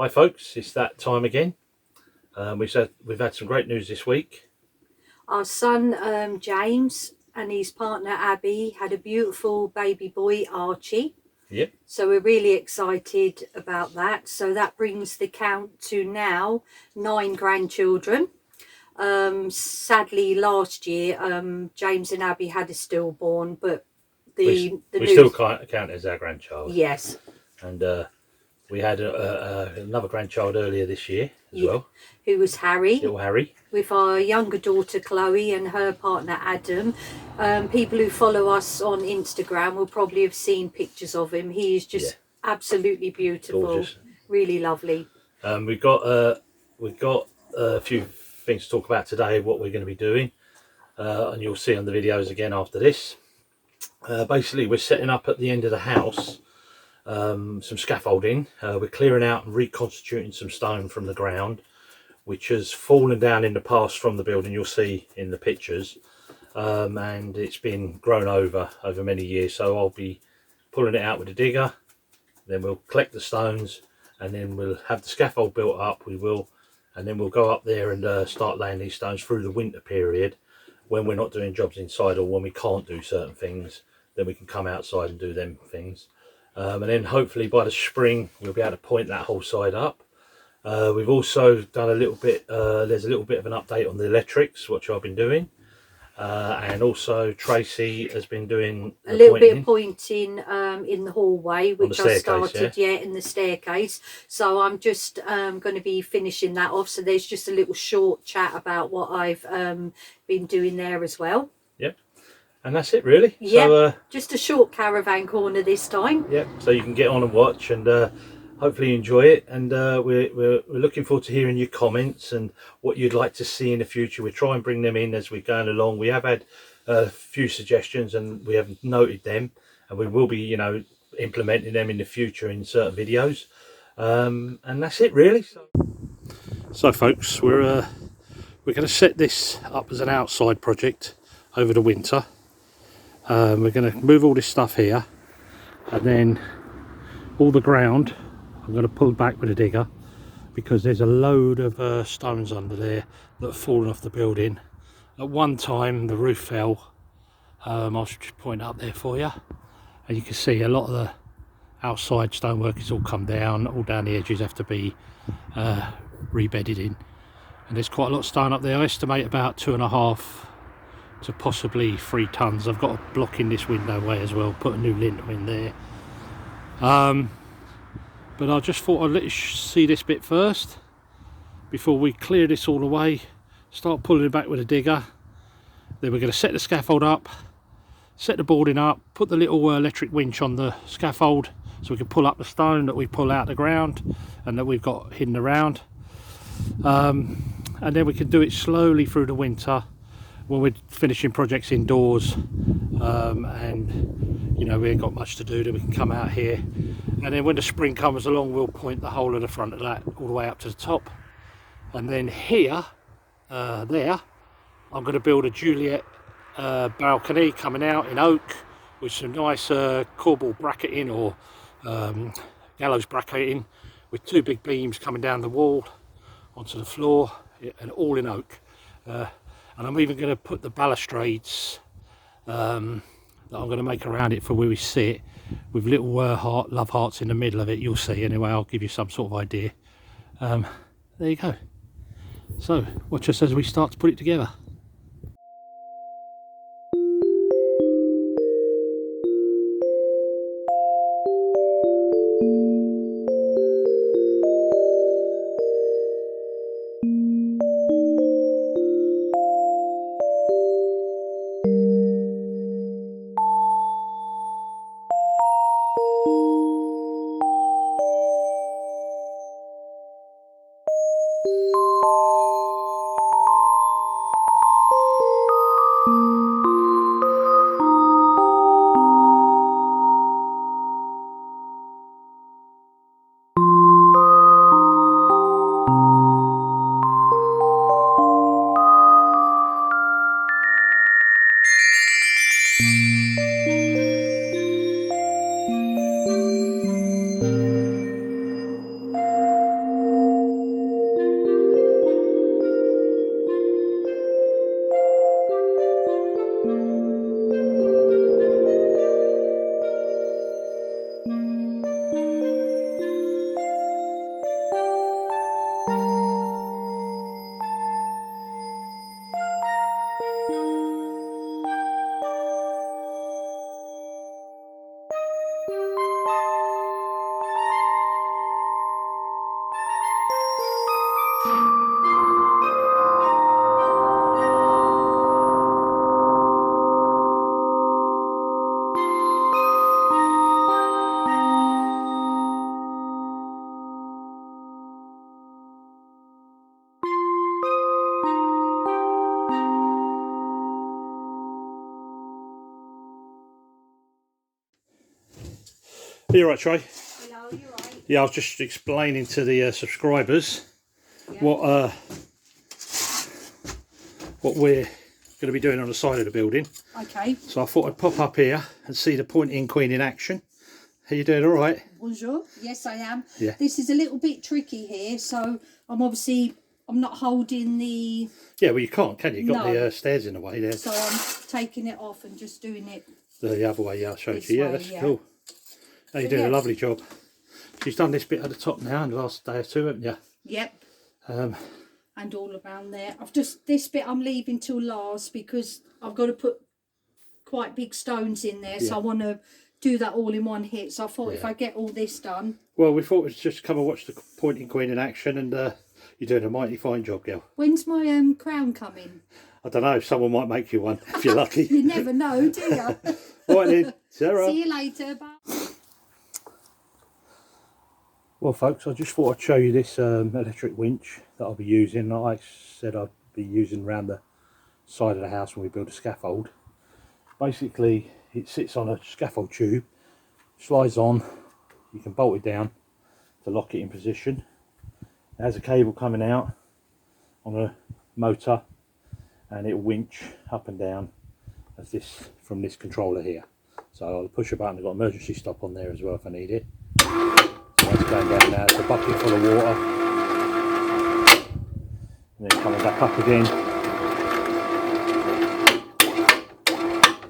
Hi folks, it's that time again. We've had some great news this week. Our son James and his partner Abby had a beautiful baby boy, Archie. Yep. So we're really excited about that. So that brings the count to now 9 grandchildren. Sadly, last year James and Abby had a stillborn, but We news, still count as our grandchild. yes, And we had another grandchild earlier this year as well. who was Harry. Little Harry. With our younger daughter Chloe and her partner Adam. People who follow us on Instagram will probably have seen pictures of him. He is just absolutely beautiful. Gorgeous. Really lovely. We've got a few things to talk about today, what we're going to be doing, and you'll see on the videos again after this. Basically, we're setting up at the end of the house some scaffolding. We're clearing out and reconstituting some stone from the ground, which has fallen down in the past from the building. You'll see in the pictures, and it's been grown over many years. So I'll be pulling it out with a digger, then we'll collect the stones, and then we'll have the scaffold built up. And then we'll go up there and start laying these stones through the winter period when we're not doing jobs inside, or when we can't do certain things. Then we can come outside and do them things, and then hopefully by the spring we'll be able to point that whole side up. We've also done a little bit, there's a little bit of an update on the electrics, which I've been doing, and also Tracy has been doing a little bit of pointing in the hallway, which I started in the staircase. So I'm just going to be finishing that off. So there's just a little short chat about what I've been doing there as well. Yep. And that's it really. Yeah, so, just a short caravan corner this time. Yep, so you can get on and watch and hopefully enjoy it, and we're looking forward to hearing your comments and what you'd like to see in the future. We'll try and bring them in as we're going along. We have had a few suggestions and we have noted them, and we will be, implementing them in the future in certain videos, and that's it really. So folks, we're going to set this up as an outside project over the winter. We're going to move all this stuff here, and then all the ground I'm going to pull back with a digger, because there's a load of stones under there that have fallen off the building. At one time the roof fell. I'll just point up there for you, and you can see a lot of the outside stonework has all come down. All down the edges have to be rebedded in, and there's quite a lot of stone up there. I estimate about 2.5 to possibly 3 tons. I've got a block in this window way as well, put a new lintel in there. But I just thought I'd let you see this bit first before we clear this all away, start pulling it back with a digger. Then we're going to set the scaffold up, set the boarding up, put the little electric winch on the scaffold so we can pull up the stone that we pull out the ground and that we've got hidden around, and then we can do it slowly through the winter when we're finishing projects indoors, and we ain't got much to do. Then we can come out here, and then when the spring comes along we'll point the whole of the front of that all the way up to the top. And then here, there, I'm going to build a Juliet balcony coming out in oak with some nice corbel bracketing or gallows bracketing, with 2 big beams coming down the wall onto the floor, and all in oak. And I'm even going to put the balustrades that I'm going to make around it for where we sit, with little love hearts in the middle of it. You'll see anyway, I'll give you some sort of idea. There you go. So watch us as we start to put it together. You right, Trey? Hello, you right? Yeah, I was just explaining to the subscribers what we're going to be doing on the side of the building. Okay. So I thought I'd pop up here and see the pointing queen in action. Are you doing all right? Bonjour. Yes, I am. Yeah. This is a little bit tricky here, so I'm not holding the... Yeah, well you can't, can you? You've got No. the stairs in the way there. So I'm taking it off and just doing it The other way, yeah, I showed this you. Yeah, way, that's yeah. cool. No, you're doing yeah. a lovely job. She's done this bit at the top now in the last day or two, haven't you? Yep. And all around there. This bit I'm leaving till last because I've got to put quite big stones in there, so I want to do that all in one hit. So I thought if I get all this done. Well, we thought we'd just come and watch the pointing queen in action, and you're doing a mighty fine job, girl. When's my crown coming? I don't know, someone might make you one if you're lucky. You never know, do you? Right then, Sarah. See you later. Bye. Well, folks, I just thought I'd show you this electric winch that I'll be using. Like I said, I'll be using around the side of the house when we build a scaffold. Basically, it sits on a scaffold tube, slides on, you can bolt it down to lock it in position. It has a cable coming out on a motor, and it'll winch up and down as this from this controller here. So I'll push a button. I've got emergency stop on there as well if I need it. So that's going down now. It's a bucket full of water, and then coming back up again.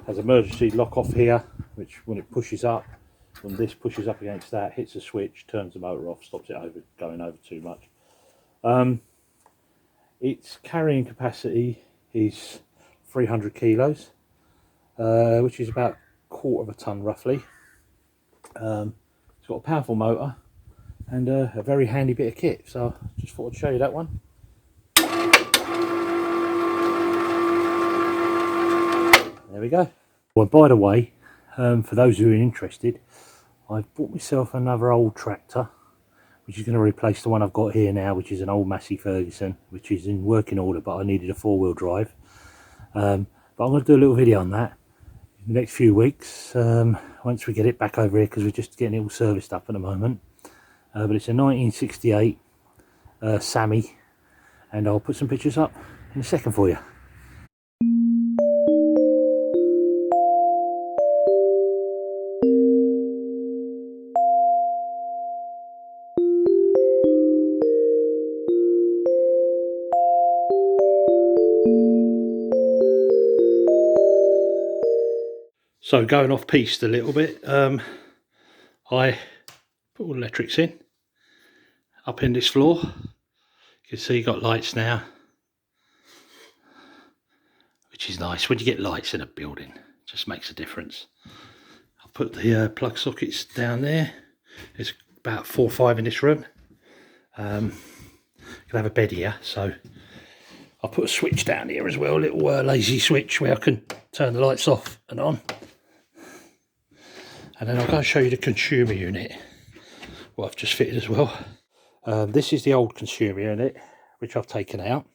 Has emergency lock off here, which when it pushes up, when this pushes up against that, hits a switch, turns the motor off, stops it going over too much. Its carrying capacity is 300 kilos, which is about a quarter of a ton roughly. It's got a powerful motor and a very handy bit of kit, so I just thought I'd show you that one. There we go. Well, by the way, for those who are interested, I've bought myself another old tractor, which is going to replace the one I've got here now, which is an old Massey Ferguson, which is in working order, but I needed a 4-wheel drive. But I'm going to do a little video on that in the next few weeks, once we get it back over here, because we're just getting it all serviced up at the moment. But it's a 1968 Sammy, and I'll put some pictures up in a second for you. So going off piste a little bit, I put all the electrics in, up in this floor. You can see you've got lights now, which is nice. When you get lights in a building, it just makes a difference. I've put the plug sockets down there. There's about 4 or 5 in this room. Can have a bed here, so I'll put a switch down here as well, a little lazy switch where I can turn the lights off and on. And then I'll go and show you the consumer unit, what I've just fitted as well. This is the old consumer unit, which I've taken out.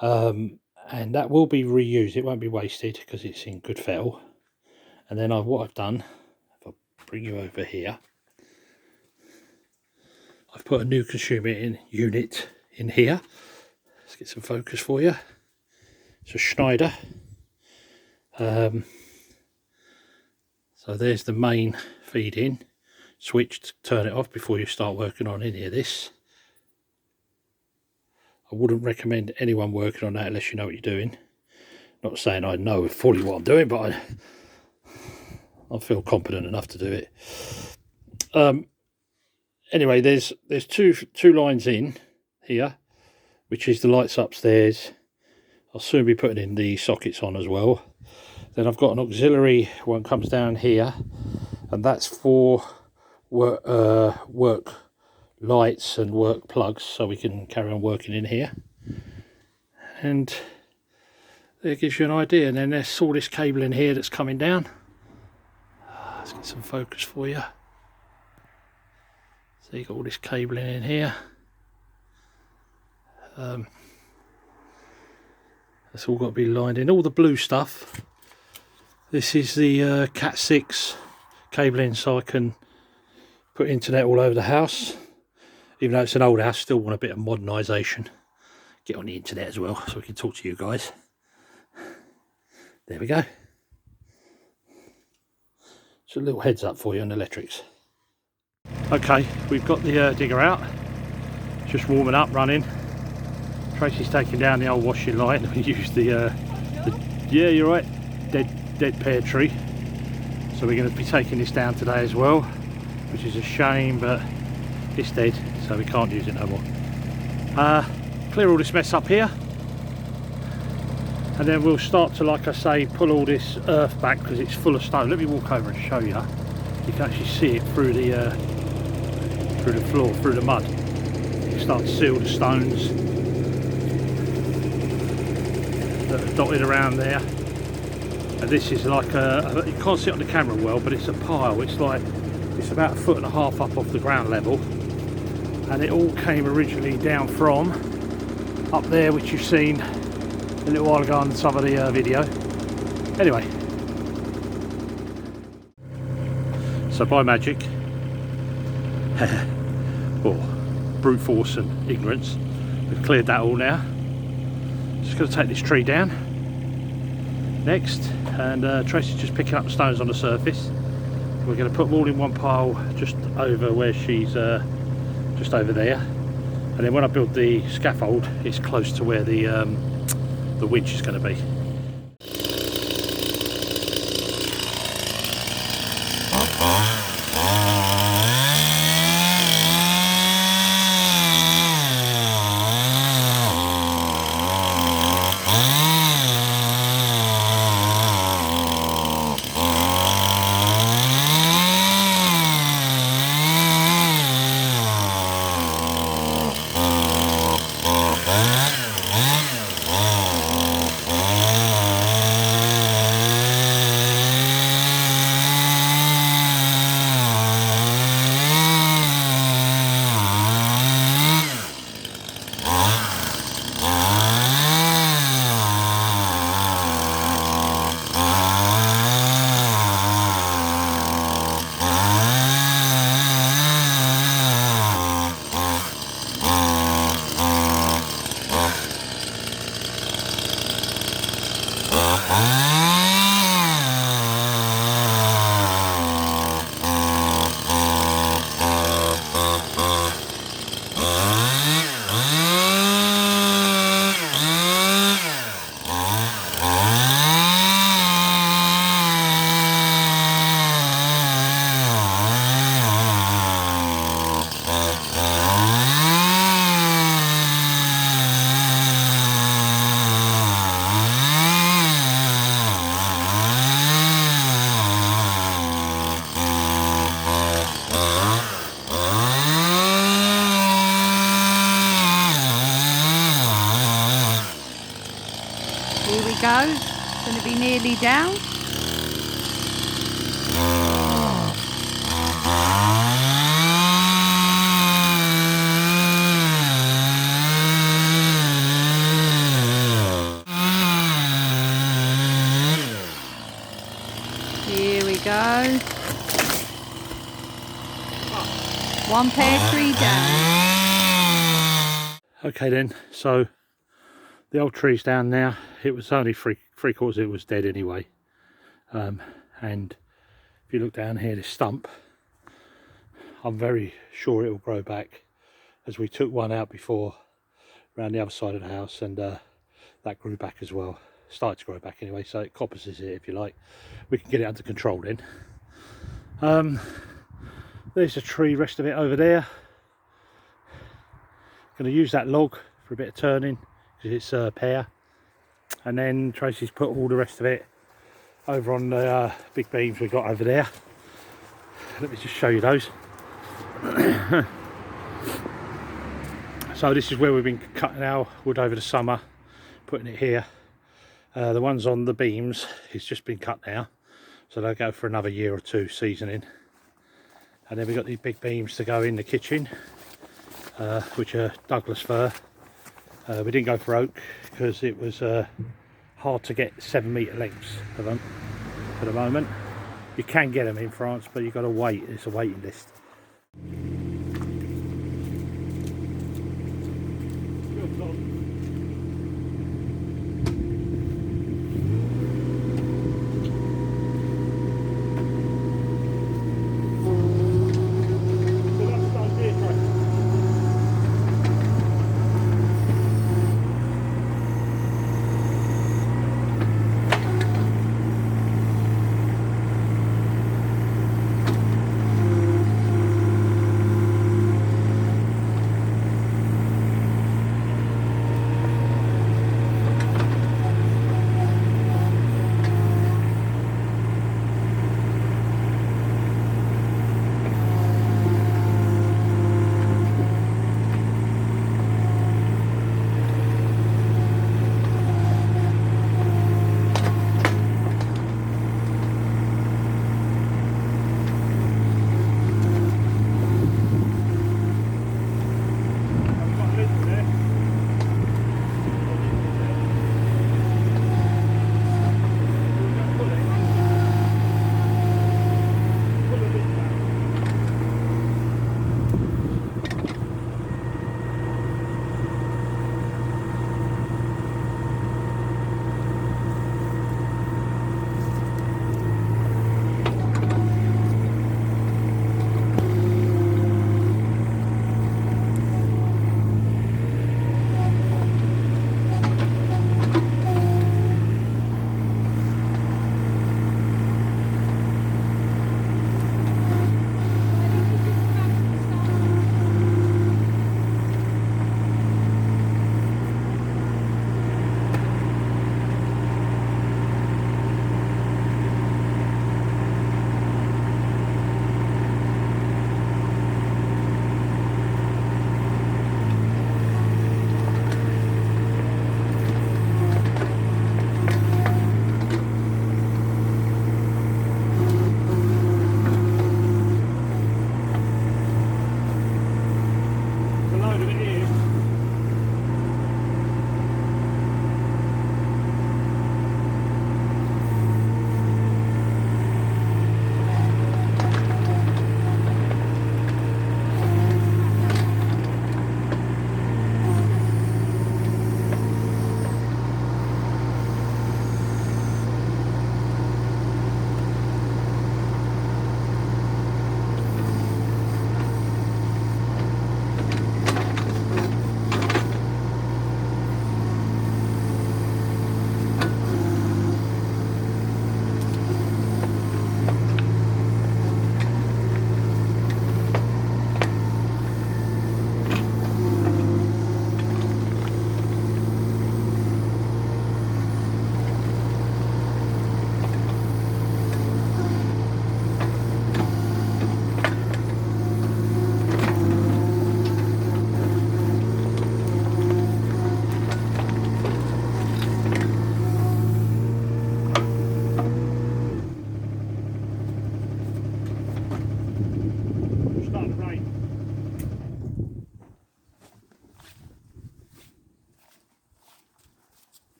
And that will be reused, it won't be wasted because it's in good fettle. And then what I've done, if I bring you over here, I've put a new consumer unit in here. Let's get some focus for you. It's a Schneider. So there's the main feed-in switch to turn it off before you start working on any of this. I wouldn't recommend anyone working on that unless you know what you're doing. Not saying I know fully what I'm doing, but I feel competent enough to do it. Anyway, there's two lines in here, which is the lights upstairs. I'll soon be putting in the sockets on as well. Then I've got an auxiliary one comes down here, and that's for work lights and work plugs, so we can carry on working in here. And that gives you an idea. And then there's all this cable in here that's coming down. Let's get some focus for you. So you've got all this cabling in here. That's all got to be lined in. All the blue stuff. This is the Cat 6 cabling, so I can Put internet all over the house. Even though it's an old house, still want a bit of modernisation. Get on the internet as well, so we can talk to you guys. There we go. So a little heads up for you on the electrics. Okay, we've got the digger out. Just warming up, running. Tracy's taking down the old washing line. We used the yeah, you're right, dead pear tree. So we're going to be taking this down today as well, which is a shame, but it's dead, so we can't use it no more. Clear all this mess up here, and then we'll start to, like I say, pull all this earth back because it's full of stone. Let me walk over and show you. You can actually see it through the floor, through the mud. You start to see all the stones that are dotted around there. And this is like you can't see it on the camera well, but it's a pile. It's about 1.5 feet up off the ground level, and it all came originally down from up there, which you've seen a little while ago on some of the video. Anyway, so by magic, or brute force and ignorance, we've cleared that all now. Just going to take this tree down next, and Tracy's just picking up stones on the surface. We're going to put them all in one pile just over where she's just over there, and then when I build the scaffold, it's close to where the winch is going to be. Here we go, it's going to be nearly down. Here we go. One pear tree down. Okay then, so the old tree's down now. It was only three quarters, it was dead anyway. And if you look down here, this stump, I'm very sure it will grow back, as we took one out before around the other side of the house, and that grew back as well. Started to grow back anyway, so it coppices it if you like. We can get it under control then. There's the tree, rest of it over there. Going to use that log for a bit of turning because it's a pear, and then Tracy's put all the rest of it over on the big beams we've got over there. Let me just show you those. So this is where we've been cutting our wood over the summer, putting it here. The ones on the beams, it's just been cut now, so they'll go for another year or two seasoning. And then we've got these big beams to go in the kitchen, which are Douglas fir. We didn't go for oak because it was hard to get 7-metre lengths of them at the moment. You can get them in France, but you've got to wait. It's a waiting list. Good dog. So that's done here, Tracy.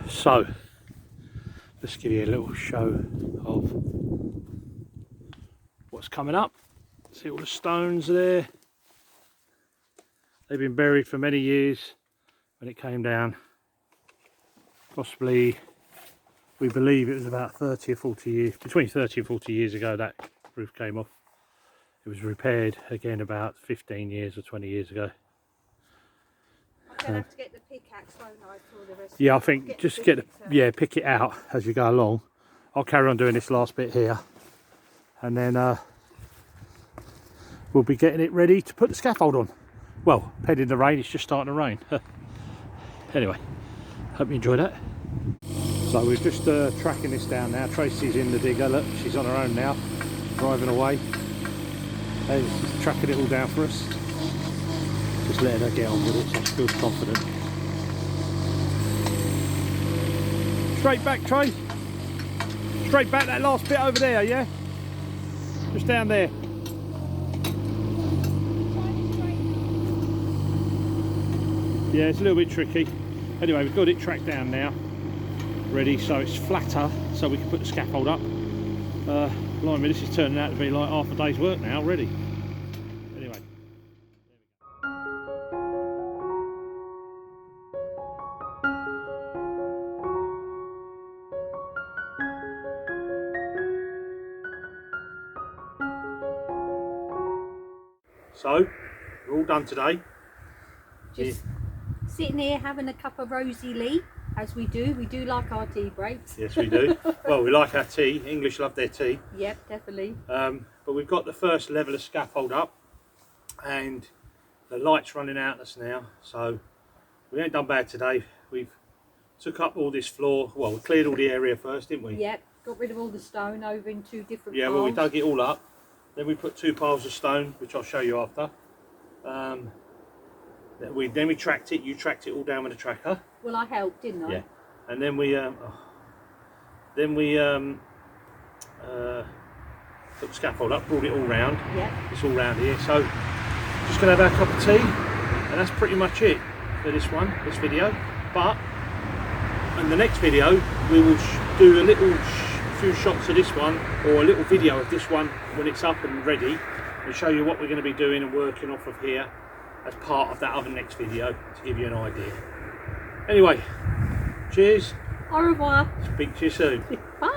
So let's give you a little show of what's coming up. See all the stones there. They've been buried for many years when it came down. Possibly, we believe it was about 30 or 40 years, between 30 and 40 years ago that roof came off. It was repaired again about 15 years or 20 years ago. I'm going to have to get the pickaxe, won't I, for the rest Yeah, I of think it? just get, yeah, pick it out as you go along. I'll carry on doing this last bit here. And then we'll be getting it ready to put the scaffold on. Well, pending the rain, it's just starting to rain. Anyway, hope you enjoyed that. So we're just tracking this down now. Tracy's in the digger, look, she's on her own now, driving away. And she's tracking it all down for us. Just letting her get on with it, so she feels confident. Straight back, Trey. Straight back, that last bit over there, yeah? Just down there. Yeah, it's a little bit tricky. Anyway, we've got it tracked down now, ready, so it's flatter, so we can put the scaffold up. Blimey, this is turning out to be like half a day's work now already. Anyway. So, we're all done today. Just sitting here having a cup of rosy lee, as we do. We do like our tea breaks. Yes, we do. Well, we like our tea. English love their tea. Yep, definitely. But we've got the first level of scaffold up, and the light's running out us now. So we ain't done bad today. We've took up all this floor. Well, we cleared all the area first, didn't we? Yep, got rid of all the stone over in 2 different Yeah, piles. well, we dug it all up. Then we put 2 piles of stone, which I'll show you after. Then we tracked it. You tracked it all down with a tracker. Well, I helped, didn't I? Yeah. And then we put the scaffold up, brought it all round. Yeah. It's all round here. So just gonna have our cup of tea, and that's pretty much it for this video. But in the next video, we will do a few shots of this one, or a little video of this one when it's up and ready, and show you what we're going to be doing and working off of here as part of that other next video, to give you an idea. Anyway, cheers. Au revoir. Speak to you soon. Bye.